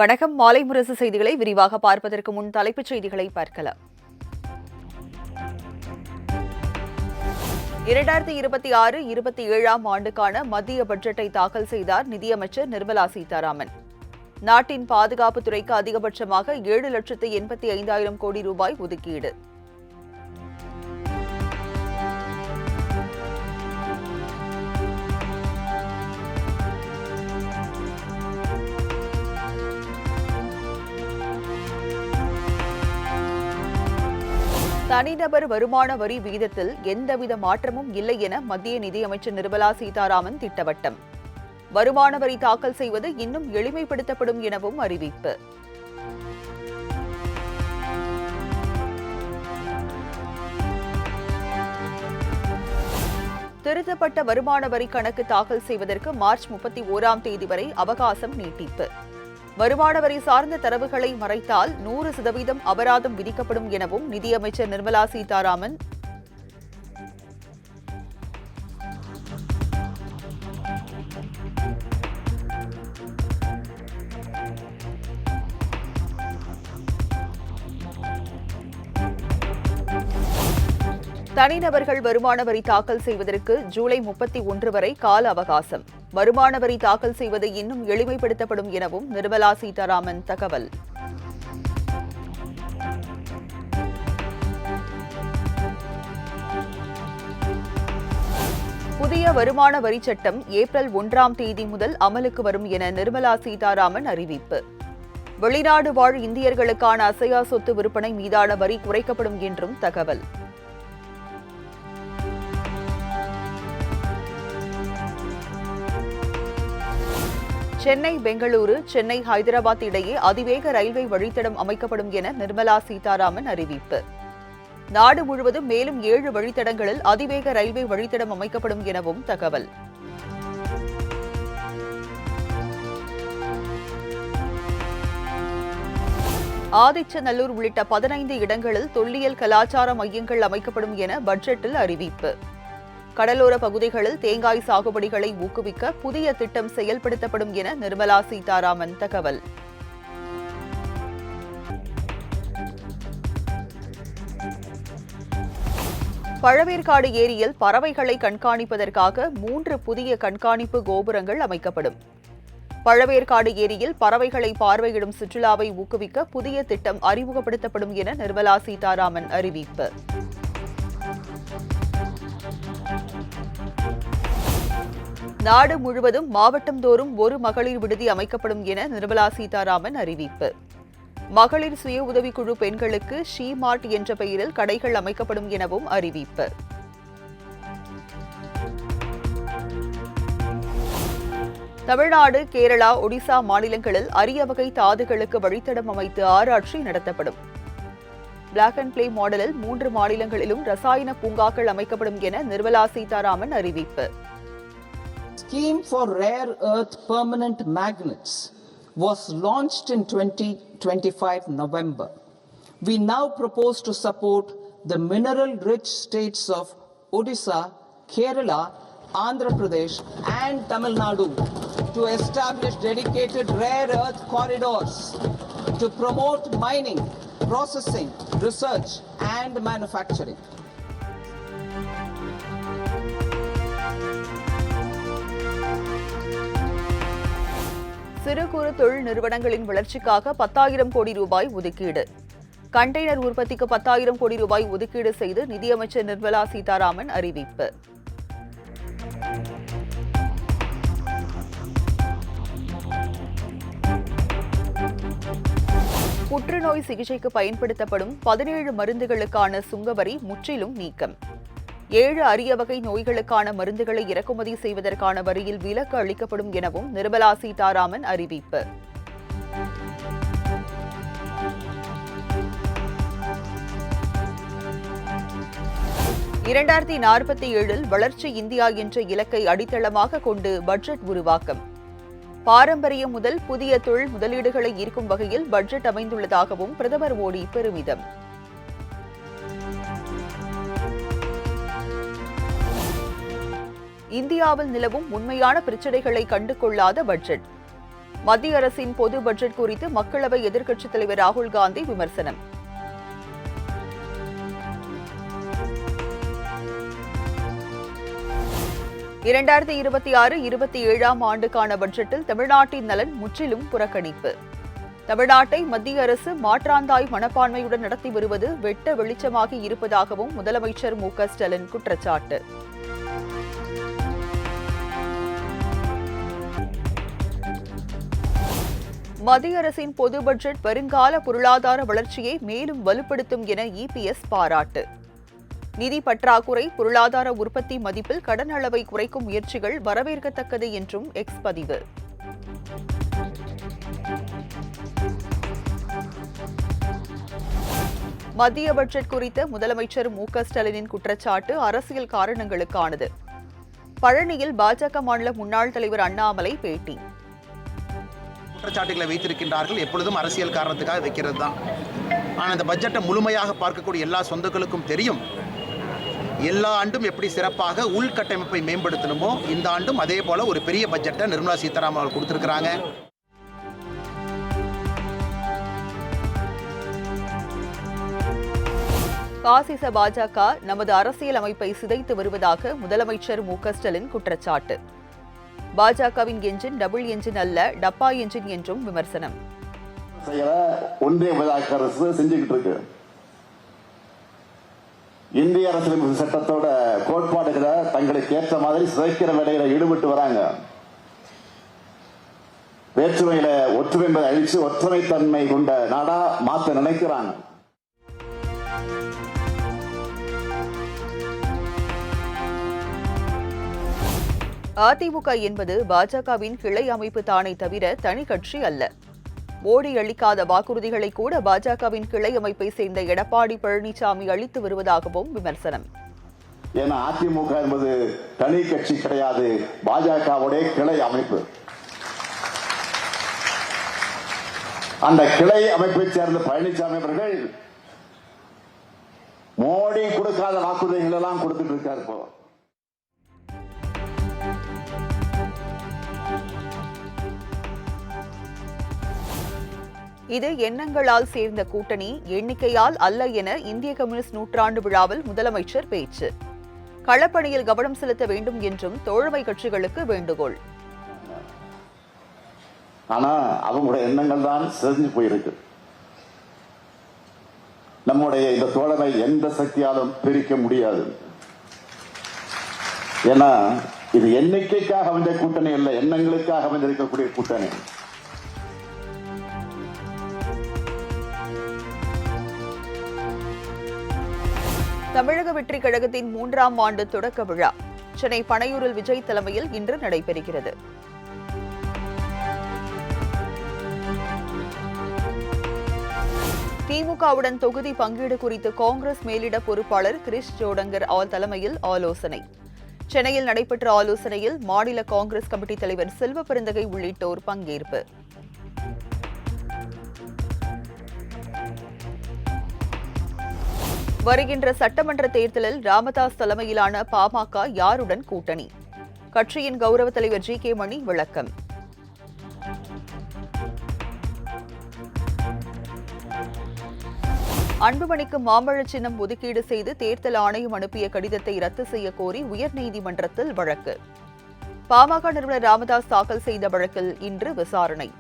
வணக்கம். மாலை முரசு செய்திகளை விரிவாக பார்ப்பதற்கு முன் தலைப்புச் செய்திகளை பார்க்கலாம். 2026-27 ஆண்டுக்கான மத்திய பட்ஜெட்டை தாக்கல் செய்தார் நிதியமைச்சர் நிர்மலா சீதாராமன். நாட்டின் பாதுகாப்புத் துறைக்கு அதிகபட்சமாக 7,85,000 கோடி ரூபாய் ஒதுக்கீடு. தனிநபர் வருமான வரி விகிதத்தில் எந்தவித மாற்றமும் இல்லை என மத்திய நிதியமைச்சர் நிர்மலா சீதாராமன் திட்டவட்டம். வருமான வரி தாக்கல் செய்வது இன்னும் எளிமைப்படுத்தப்படும் எனவும் அறிவிப்பு. திருத்தப்பட்ட வருமான வரி கணக்கு தாக்கல் செய்வதற்கு மார்ச் 31ஆம் தேதி வரை அவகாசம் நீட்டிப்பு. வருமான வரி சார்ந்த தரவுகளை மறைத்தால் 100% அபராதம் விதிக்கப்படும் எனவும் நிதியமைச்சர் நிர்மலா சீதாராமன் தனிநபர்கள் வருமான வரி தாக்கல் செய்வதற்கு ஜூலை 31 வரை கால அவகாசம். வருமான வரி தாக்கல் செய்வது இன்னும் எளிமைப்படுத்தப்படும் எனவும் நிர்மலா சீதாராமன் தகவல். புதிய வருமான வரி சட்டம் ஏப்ரல் 1ஆம் தேதி முதல் அமலுக்கு வரும் என நிர்மலா சீதாராமன் அறிவிப்பு. வெளிநாடு வாழ் இந்தியர்களுக்கான அசையா சொத்து விற்பனை மீதான வரி குறைக்கப்படும் என்றும் தகவல். சென்னை பெங்களூரு, சென்னை ஹைதராபாத் இடையே அதிவேக ரயில்வே வழித்தடம் அமைக்கப்படும் என நிர்மலா சீதாராமன் அறிவிப்பு. நாடு முழுவதும் மேலும் 7 வழித்தடங்களில் அதிவேக ரயில்வே வழித்தடம் அமைக்கப்படும் எனவும் தகவல். ஆதிச்சநல்லூர் உள்ளிட்ட 15 இடங்களில் தொல்லியல் கலாச்சார மையங்கள் அமைக்கப்படும் என பட்ஜெட்டில் அறிவிப்பு. கடலோர பகுதிகளில் தேங்காய் சாகுபடிகளை ஊக்குவிக்க புதிய திட்டம் செயல்படுத்தப்படும் என நிர்மலா சீதாராமன் தகவல். பழவேற்காடு ஏரியில் பறவைகளை கண்காணிப்பதற்காக 3 புதிய கண்காணிப்பு கோபுரங்கள் அமைக்கப்படும். பழவேற்காடு ஏரியில் பறவைகளை பார்வையிடும் சுற்றுலாவை ஊக்குவிக்க புதிய திட்டம் அறிமுகப்படுத்தப்படும் என நிர்மலா சீதாராமன் அறிவிப்பு. நாடு முழுவதும் மாவட்டந்தோறும் ஒரு மகளிர் விடுதி அமைக்கப்படும் என நிர்மலா சீதாராமன் அறிவிப்பு. மகளிர் சுய உதவிக்குழு பெண்களுக்கு ஷீ மார்ட் என்ற பெயரில் கடைகள் அமைக்கப்படும் எனவும் அறிவிப்பு. தமிழ்நாடு, கேரளா, ஒடிசா மாநிலங்களில் அரிய வகை தாதுகளுக்கு வழித்தடம் அமைத்து ஆராய்ச்சி நடத்தப்படும். பிளாக் அண்ட் பிளே மாடலில் 3 மாநிலங்களிலும் ரசாயன பூங்காக்கள் அமைக்கப்படும் என நிர்மலா சீதாராமன் அறிவிப்பு. Scheme for Rare Earth Permanent Magnets was launched in 2025 November. We now propose to support the mineral-rich states of Odisha, Kerala, Andhra Pradesh and Tamil Nadu to establish dedicated rare earth corridors to promote mining, processing, research and manufacturing. சிறு குறு தொழில் நிறுவனங்களின் வளர்ச்சிக்காக 10,000 கோடி ரூபாய் ஒதுக்கீடு. Container உற்பத்திக்கு 10,000 கோடி ரூபாய் ஒதுக்கீடு செய்து நிதியமைச்சர் நிர்மலா சீதாராமன் அறிவிப்பு. புற்றுநோய் சிகிச்சைக்கு பயன்படுத்தப்படும் 17 மருந்துகளுக்கான சுங்கவரி முற்றிலும் நீக்கம். 7 அரிய வகை நோய்களுக்கான மருந்துகளை இறக்குமதி செய்வதற்கான வரியில் விலக்கு அளிக்கப்படும் எனவும் நிர்மலா சீதாராமன் அறிவிப்பு. இரண்டாயிரத்தி 47 வளர்ச்சி இந்தியா என்ற இலக்கை அடித்தளமாக கொண்டு பட்ஜெட் உருவாக்கம். பாரம்பரியம் முதல் புதிய தொழில் முதலீடுகளை ஈர்க்கும் வகையில் பட்ஜெட் அமைந்துள்ளதாகவும் பிரதமர் மோடி பெருமிதம். இந்தியாவில் நிலவும் உண்மையான பிரச்சினைகளை கண்டு கொள்ளாத பட்ஜெட். மத்திய அரசின் பொது பட்ஜெட் குறித்து மக்களவை எதிர்க்கட்சித் தலைவர் ராகுல் காந்தி விமர்சனம். இரண்டாயிரத்தி 26-27 ஆண்டுக்கான பட்ஜெட்டில் தமிழ்நாட்டின் நலன் முற்றிலும் புறக்கணிப்பு. தமிழ்நாட்டை மத்திய அரசு மாற்றாந்தாய் மனப்பான்மையுடன் நடத்தி வருவது வெட்ட வெளிச்சமாகி இருப்பதாகவும் முதலமைச்சர் மு.க.ஸ்டாலின் குற்றச்சாட்டு. மத்திய அரசின் பொது பட்ஜெட் வருங்கால பொருளாதார வளர்ச்சியை மேலும் வலுப்படுத்தும் என இபிஎஸ் பாராட்டு. நிதி பற்றாக்குறை, பொருளாதார உற்பத்தி மதிப்பில் கடன் அளவை குறைக்கும் முயற்சிகள் வரவேற்கத்தக்கது என்றும் எக்ஸ் பதிவு. மத்திய பட்ஜெட் குறித்த முதலமைச்சர் மு.க.ஸ்டாலினின் குற்றச்சாட்டு அரசியல் காரணங்களுக்கானது. பழனியில் பாஜக மாநில முன்னாள் தலைவர் அண்ணாமலை பேட்டி. குற்றச்சாட்டுகளை வைத்திருக்கின்றார்கள், எப்பொழுதும் அரசியல் காரணத்துக்காக வைக்கிறது தான். ஆனால் இந்த பட்ஜெட்டை முழுமையாக பார்க்கக்கூடிய எல்லா சொந்தங்களுக்கும் தெரியும், எல்லா ஆண்டும் எப்படி சிறப்பாக உள்கட்டமைப்பை மேம்படுத்தணுமோ இந்த ஆண்டும் அதே போல ஒரு பெரிய பட்ஜெட்டை நிர்மலா சீதாராமன் அவர்கள் கொடுத்திருக்கிறாங்க. பாசிச பாஜக நமது அரசியல் அமைப்பை சிதைத்து வருவதாக முதலமைச்சர் மு.க.ஸ்டாலின் குற்றச்சாட்டு. பாஜகவின் என்ஜின் டபுள் என்ஜின் அல்ல, டப்பா என்ஜின் என்றும் விமர்சனம். ஒன்றிய பாஜக அரசு செஞ்சுக்கிட்டு இருக்கு. இந்திய அரசியலமைப்பு சட்டத்தோட கோட்பாடுகளை தங்களுக்கு ஏற்ற மாதிரி சிதைக்கிற வேலையில ஈடுபட்டு வராங்க. வேற்றுமையில ஒற்றுமை என்பதை அழிச்சு ஒற்றுமைத்தன்மை கொண்ட நாடா மாற்ற நினைக்கிறாங்க. அதிமுக என்பது பாஜகவின் கிளை அமைப்பு தானே தவிர தனி கட்சி அல்ல. மோடி அளிக்காத வாக்குறுதிகளை கூட பாஜகவின் கிளை அமைப்பை சேர்ந்த எடப்பாடி பழனிசாமி அளித்து வருவதாகவும் விமர்சனம். ஏன்னா அதிமுக என்பது தனி கட்சி கிடையாது, பாஜகவுடைய கிளை அமைப்பு. அந்த கிளை அமைப்பை சேர்ந்த பழனிசாமி அவர்கள் மோடி கொடுக்காத வாக்குறுதிகள் எல்லாம் கொடுத்துட்டு இருக்காரு. இப்போ இது எண்ணங்களால் சேர்ந்த கூட்டணி, எண்ணிக்கையால் அல்ல என இந்திய கம்யூனிஸ்ட் நூற்றாண்டு விழாவில் முதலமைச்சர் பேச்சு. களப்பணியில் கவனம் செலுத்த வேண்டும் என்றும் தோழமை கட்சிகளுக்கு வேண்டுகோள். ஆனா அவங்களுடைய எண்ணங்கள் தான் சிதைஞ்சு போயிருக்கு. நம்முடைய இந்த தோழமை எந்த சக்தியாலும் பிரிக்க முடியாது. ஏன்னா இது எண்ணிக்கைக்காக அமைந்த கூட்டணி அல்ல, எண்ணங்களுக்காக அமைந்திருக்கக்கூடிய கூட்டணி. தமிழக வெற்றிக் கழகத்தின் 3ஆம் ஆண்டு தொடக்க விழா சென்னை பனையூரில் விஜய் தலைமையில் இன்று நடைபெறுகிறது. திமுகவுடன் தொகுதி பங்கீடு குறித்து காங்கிரஸ் மேலிட பொறுப்பாளர் கிரிஷ் ஜோடங்கர் தலைமையில் ஆலோசனை. சென்னையில் நடைபெற்ற ஆலோசனையில் மாநில காங்கிரஸ் கமிட்டி தலைவர் செல்வ பெருந்தகை உள்ளிட்டோர் பங்கேற்பு. வருகின்ற சட்டமன்ற தேர்தலில் ராமதாஸ் தலைமையிலான பாமக யாருடன் கூட்டணி? கட்சியின் கௌரவ தலைவர் ஜி.கே. மணி விளக்கம். அன்புமணிக்கு மாம்பழ சின்னம் ஒதுக்கீடு செய்து தேர்தல் ஆணையம் அனுப்பிய கடிதத்தை ரத்து செய்ய கோரி உயர்நீதிமன்றத்தில் வழக்கு. பாமக நிறுவனர் ராமதாஸ் தாக்கல் செய்த வழக்கில் இன்று விசாரணை.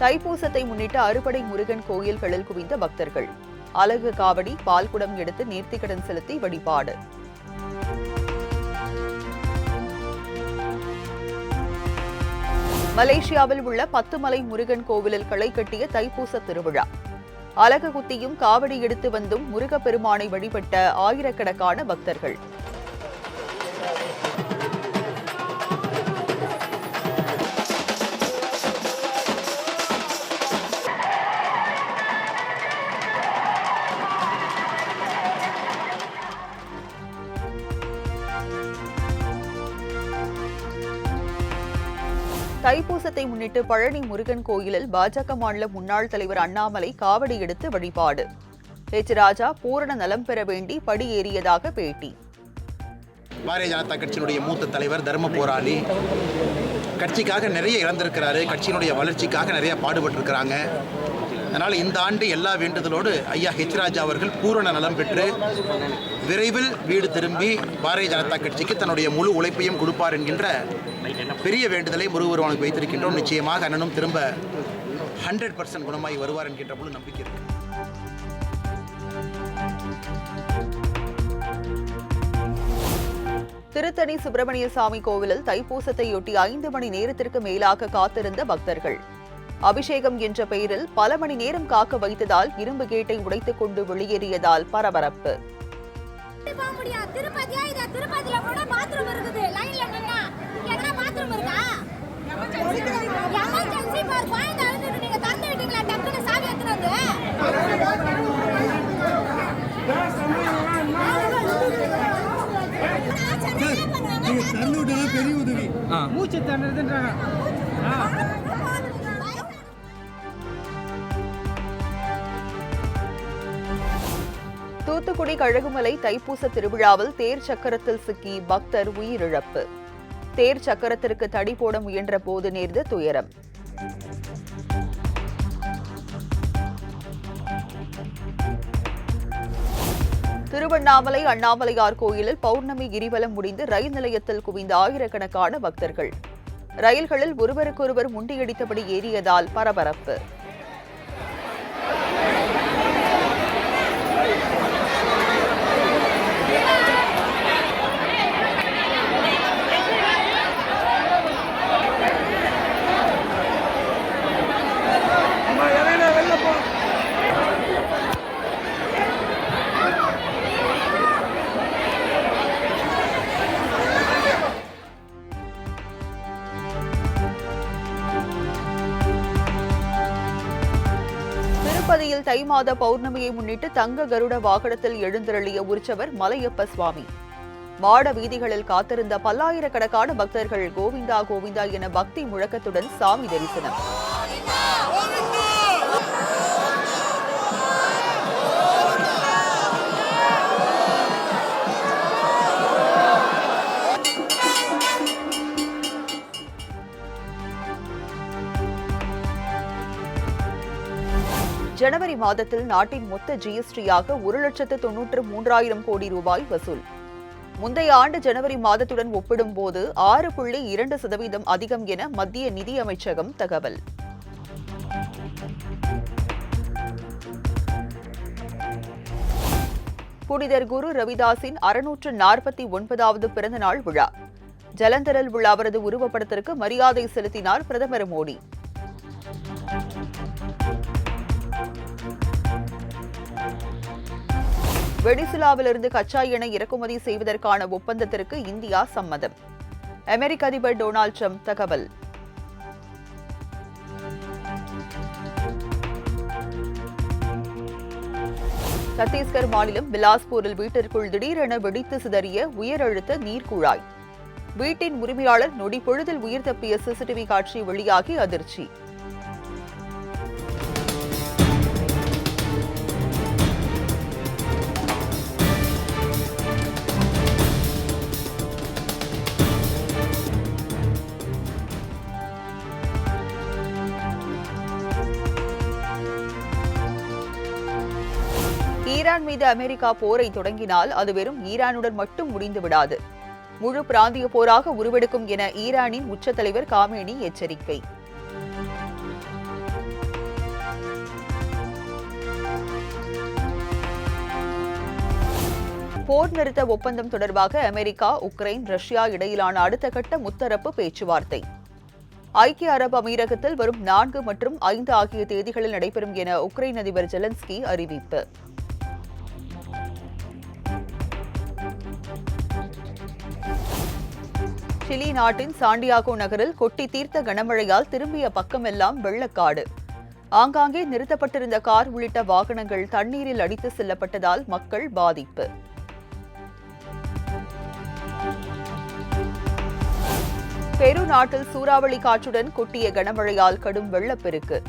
தைப்பூசத்தை முன்னிட்டு அறுபடை முருகன் கோயில்களில் குவிந்த பக்தர்கள். அலகு காவடி, பால்குடம் எடுத்து நேர்த்திக்கடன் செலுத்தி வழிபாடு. மலேசியாவில் உள்ள 10 மலை முருகன் கோவிலில் களை கட்டிய தைப்பூச திருவிழா. அலகு குத்தியும் காவடி எடுத்து வந்தும் முருகப்பெருமானை வழிபட்ட ஆயிரக்கணக்கான பக்தர்கள். தைப்பூசத்தை முன்னிட்டு பழனி முருகன் கோயிலில் பாஜக மாநில முன்னாள் தலைவர் அண்ணாமலை காவடி எடுத்து வழிபாடு. ராஜா பூரண நலம் பெற வேண்டி படியேறியதாக பேட்டி. பாரதிய ஜனதா கட்சியினுடைய மூத்த தலைவர், தர்ம போராளி, கட்சிக்காக நிறைய இழந்திருக்கிறாரு, கட்சியினுடைய வளர்ச்சிக்காக நிறைய பாடுபட்டிருக்கிறாங்க. அதனால் இந்த ஆண்டு எல்லா வேண்டுதலோடு ஐயா ஹெச் ராஜா அவர்கள் பூரண நலம் பெற்று விரைவில் வீடு திரும்பி பாரதிய ஜனதா கட்சிக்கு தன்னுடைய முழு உழைப்பையும் கொடுப்பார் என்கின்ற பெரிய வேண்டுதலை முருகருவானுக்கு வைத்திருக்கின்றோம். நிச்சயமாக அண்ணனும் திரும்ப 100% குணமாகி வருவார் என்கின்ற முழு நம்பிக்கை இருக்கு. திருத்தணி சுப்பிரமணிய சாமி கோவிலில் தைப்பூசத்தையொட்டி 5 மணி நேரத்திற்கு மேலாக காத்திருந்த பக்தர்கள் அபிஷேகம் என்ற பெயரில் பல மணி நேரம் காக்க வைத்ததால் இரும்பு கேட்டை உடைத்துக் கொண்டு வெளியேறியதால் பரபரப்பு. மூச்சு தண்ணுறதுன்றாங்க. தூத்துக்குடி கழுகுமலை தைப்பூச திருவிழாவில் தேர் சக்கரத்தில் சிக்கி பக்தர் உயிரிழப்பு. தேர் சக்கரத்திற்கு தடி போட முயன்ற போது நேர்ந்த துயரம். திருவண்ணாமலை அண்ணாமலையார் கோயிலில் பௌர்ணமி கிரிவலம் முடிந்து ரயில் நிலையத்தில் குவிந்த ஆயிரக்கணக்கான பக்தர்கள். ரயில்களில் ஒருவருக்கொருவர் முண்டியடித்தபடி ஏறியதால் பரபரப்பு. திருப்பதியில் தை மாத பௌர்ணமியை முன்னிட்டு தங்க கருட வாகனத்தில் எழுந்தருளிய உற்சவர் மலையப்ப சுவாமி. மாட வீதிகளில் காத்திருந்த பல்லாயிரக்கணக்கான பக்தர்கள் கோவிந்தா கோவிந்தா என பக்தி முழக்கத்துடன் சாமி தரிசனம். ஜனவரி மாதத்தில் நாட்டின் மொத்த ஜிஎஸ்டியாக 1,93,000 கோடி ரூபாய் வசூல். முந்தைய ஆண்டு ஜனவரி மாதத்துடன் ஒப்பிடும்போது 6.2% அதிகம் என மத்திய நிதி அமைச்சகம் தகவல். புனிதர் குரு ரவிதாஸின் 649வது பிறந்தநாள் விழா. ஜலந்தரில் உள்ள அவரது உருவப்படத்திற்கு மரியாதை செலுத்தினார் பிரதமர் மோடி. வெனிசுலாவிலிருந்து கச்சா எண்ணெய் இறக்குமதி செய்வதற்கான ஒப்பந்தத்திற்கு இந்தியா சம்மதம். அமெரிக்க அதிபர் டொனால்டு டிரம்ப் தகவல். சத்தீஸ்கர் மாநிலம் பிலாஸ்பூரில் வீட்டிற்குள் திடீரென வெடித்து சிதறிய உயரழுத்த நீர்க்குழாய். வீட்டின் உரிமையாளர் நொடி பொழுதில் உயிர் தப்பிய சிசிடிவி காட்சி வெளியாகி அதிர்ச்சி. ஈரான் மீது அமெரிக்கா போரை தொடங்கினால் அது வெறும் ஈரானுடன் மட்டும் முடிந்துவிடாது, முழு பிராந்திய போராக உருவெடுக்கும் என ஈரானின் உச்ச தலைவர் காமேனி எச்சரிக்கை. போர் நிறுத்த ஒப்பந்தம் தொடர்பாக அமெரிக்கா, உக்ரைன், ரஷ்யா இடையிலான அடுத்த கட்ட முத்தரப்பு பேச்சுவார்த்தை ஐக்கிய அரபு அமீரகத்தில் வரும் 4 மற்றும் 5 ஆகிய தேதிகளில் நடைபெறும் என உக்ரைன் அதிபர் ஜெலன்ஸ்கி அறிவிப்பு. சிலி நாட்டின் சாண்டியாகோ நகரில் கொட்டி தீர்த்த கனமழையால் திரும்பிய பக்கமெல்லாம் வெள்ளக்காடு. ஆங்காங்கே நிறுத்தப்பட்டிருந்த கார் உள்ளிட்ட வாகனங்கள் தண்ணீரில் அடித்து செல்லப்பட்டதால் மக்கள் பாதிப்பு. பெரு நாட்டில் சூறாவளி காற்றுடன் கொட்டிய கனமழையால் கடும் வெள்ளப்பெருக்கு.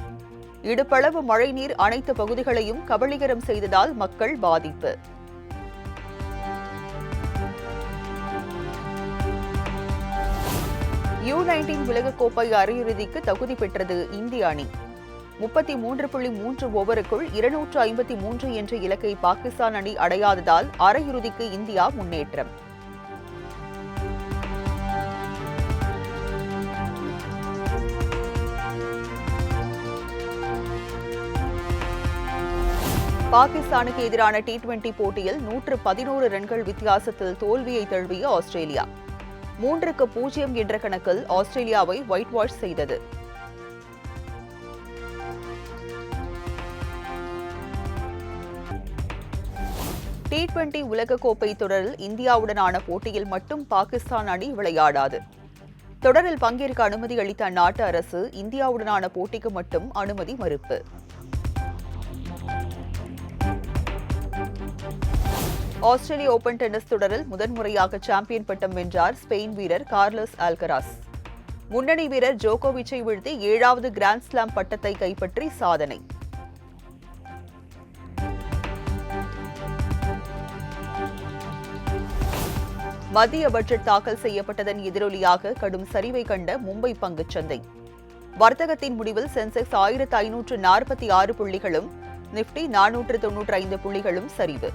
இடுப்பளவு மழைநீர் அனைத்து பகுதிகளையும் கபளீகரம் செய்ததால் மக்கள் பாதிப்பு. U19 உலகக்கோப்பை அரையிறுதிக்கு தகுதி பெற்றது இந்திய அணி. 33.3 ஓவருக்குள் 253 என்ற இலக்கை பாகிஸ்தான் அணி அடையாததால் அரையிறுதிக்கு இந்தியா முன்னேற்றம். பாகிஸ்தானுக்கு எதிரான T20 போட்டியில் 111 ரன்கள் வித்தியாசத்தில் தோல்வியை தழுவிய ஆஸ்திரேலியா 3-0 என்ற கணக்கில் ஆஸ்திரேலியாவை ஒயிட் வாஷ் செய்தது. T20 உலகக்கோப்பை தொடரில் இந்தியாவுடனான போட்டியில் மட்டும் பாகிஸ்தான் அணி விளையாடாது. தொடரில் பங்கேற்க அனுமதி அளித்த அந்நாட்டு அரசு இந்தியாவுடனான போட்டிக்கு மட்டும் அனுமதி மறுப்பு. ஆஸ்திரேலிய ஓபன் டென்னிஸ் தொடரில் முதன்முறையாக சாம்பியன் பட்டம் வென்றார் ஸ்பெயின் வீரர் கார்லஸ் அல்கராஸ். முன்னணி வீரர் ஜோகோவிச்சை வீழ்த்தி 7வது கிராண்ட் ஸ்லாம் பட்டத்தை கைப்பற்றி சாதனை. மத்திய பட்ஜெட் தாக்கல் செய்யப்பட்டதன் எதிரொலியாக கடும் சரிவை கண்ட மும்பை பங்குச்சந்தை. வர்த்தகத்தின் முடிவில் சென்செக்ஸ் 1546 புள்ளிகளும், நிப்டி 495 புள்ளிகளும் சரிவு.